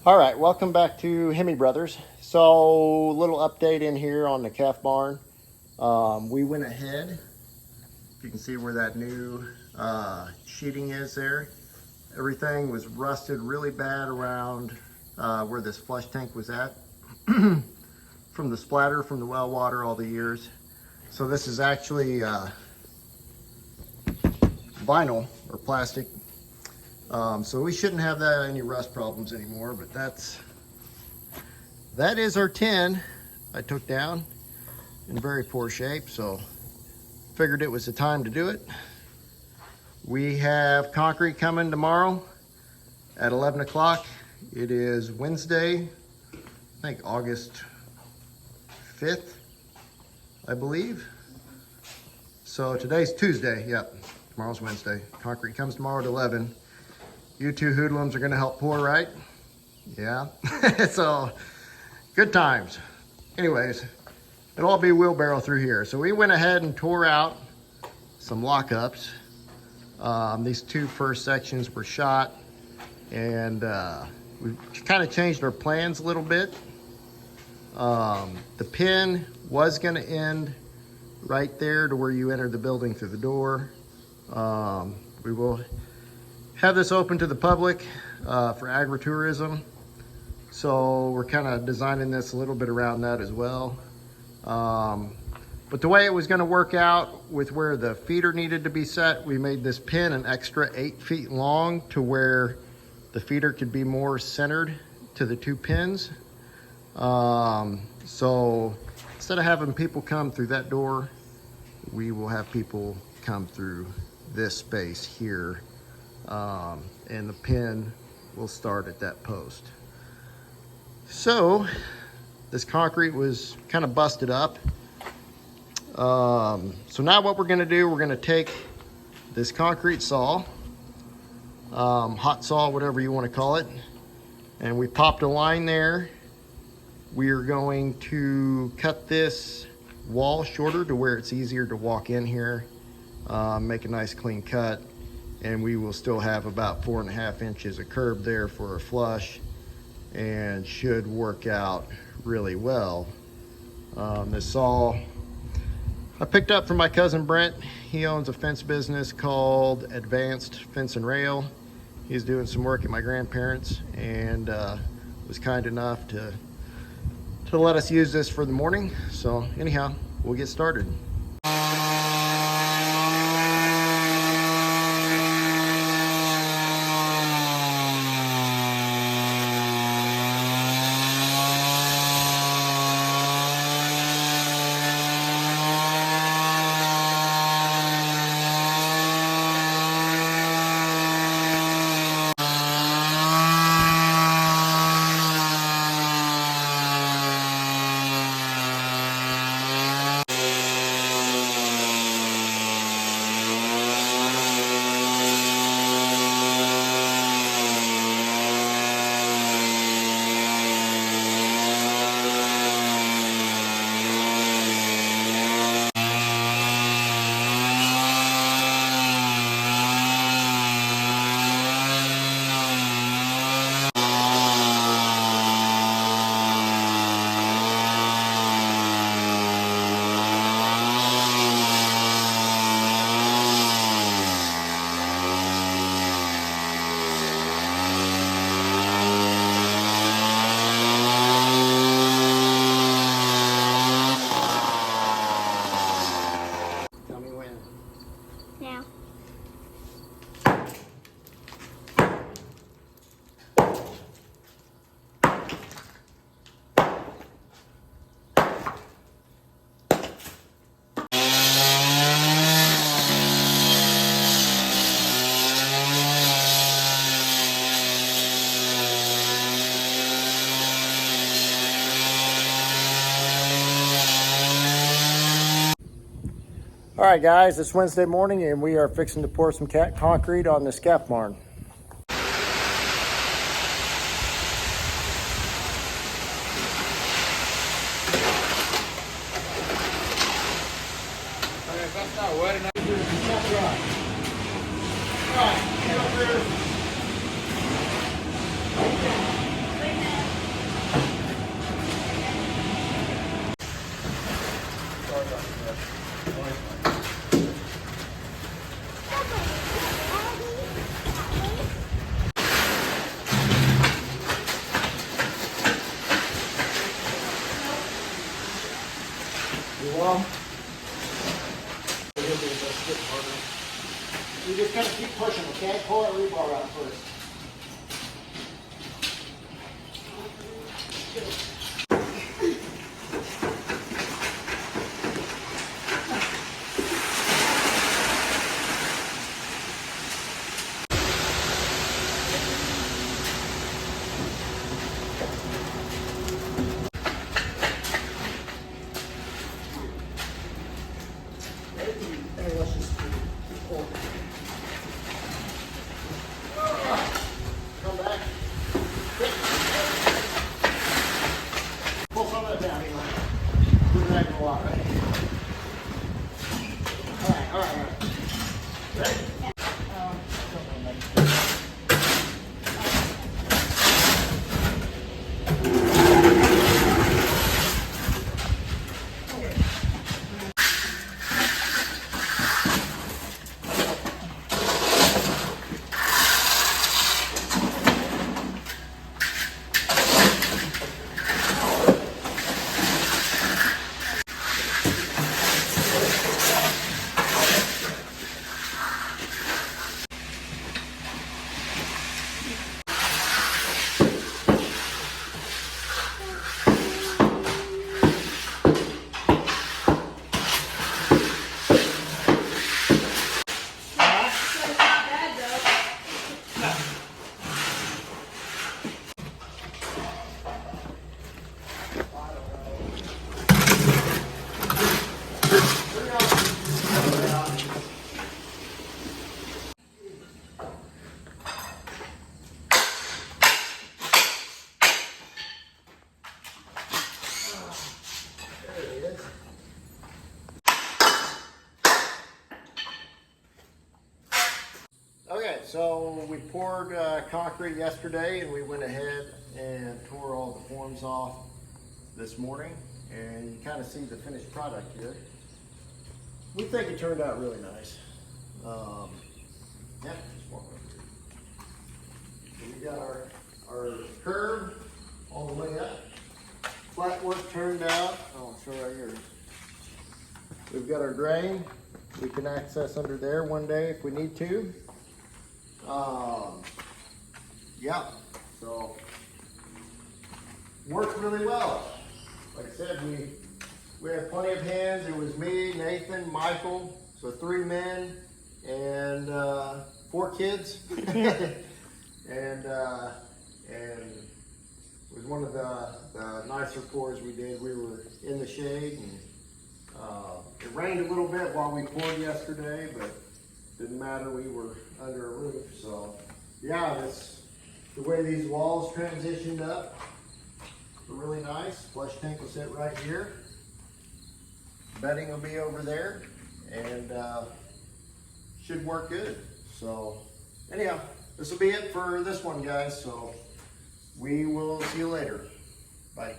All right, welcome back to Hemme Brothers. So, little update in here on the calf barn. We went ahead. You can see where that new sheeting is there. Everything was rusted really bad around where this flush tank was at from the splatter from the well water all the years. So this is actually vinyl or plastic. So we shouldn't have any rust problems anymore, but that is our tin I took down in very poor shape, so figured it was the time to do it. We have concrete coming tomorrow at 11 o'clock. It is Wednesday, I think August 5th, I believe. So today's Tuesday, yep, tomorrow's Wednesday. Concrete comes tomorrow at 11. You two hoodlums are gonna help pour, right? Yeah, so good times. Anyways, it'll all be wheelbarrow through here. So we went ahead and tore out some lockups. These two first sections were shot, and we kind of changed our plans a little bit. The pin was gonna end right there to where you enter the building through the door. We will have this open to the public for agritourism. So we're kind of designing this a little bit around that as well. But the way it was gonna work out with where the feeder needed to be set, we made this pin an extra 8 feet long to where the feeder could be more centered to the two pins. So instead of having people come through that door, we will have people come through this space here. And the pin will start at that post. So this concrete was kind of busted up. So now what we're gonna do, we're gonna take this concrete saw, hot saw, whatever you wanna call it, and we popped a line there. We are going to cut this wall shorter to where it's easier to walk in here, make a nice clean cut. And we will still have about 4.5 inches of curb there for a flush, and should work out really well. This saw I picked up from my cousin Brent. He owns a fence business called Advanced Fence and Rail. He's doing some work at my grandparents, and was kind enough to let us use this for the morning. So anyhow, we'll get started. Now. All right, guys, it's Wednesday morning, and we are fixing to pour some concrete on this calf barn. That's not wet enough. All right, get up there. Come back. Pull some of that down, Eli. We're dragging a lot, right? All right. Ready? Okay, so we poured concrete yesterday, and we went ahead and tore all the forms off this morning, and you kind of see the finished product here. We think it turned out really nice. Yeah, just walk over here. So we got our curb all the way up. Flat work turned out. I'll show right here. We've got our drain. We can access under there one day if we need to. Yeah, so worked really well. Like I said, we had plenty of hands. It was me, Nathan, Michael, so 3 men and 4 kids. and it was one of the nicer pours we did. We were in the shade, and it rained a little bit while we poured yesterday, but didn't matter, we were under a roof. So yeah, that's the way these walls transitioned up. Were really nice. Flush tank will sit right here. Bedding will be over there, and should work good. So anyhow, this will be it for this one, guys. So we will see you later. Bye.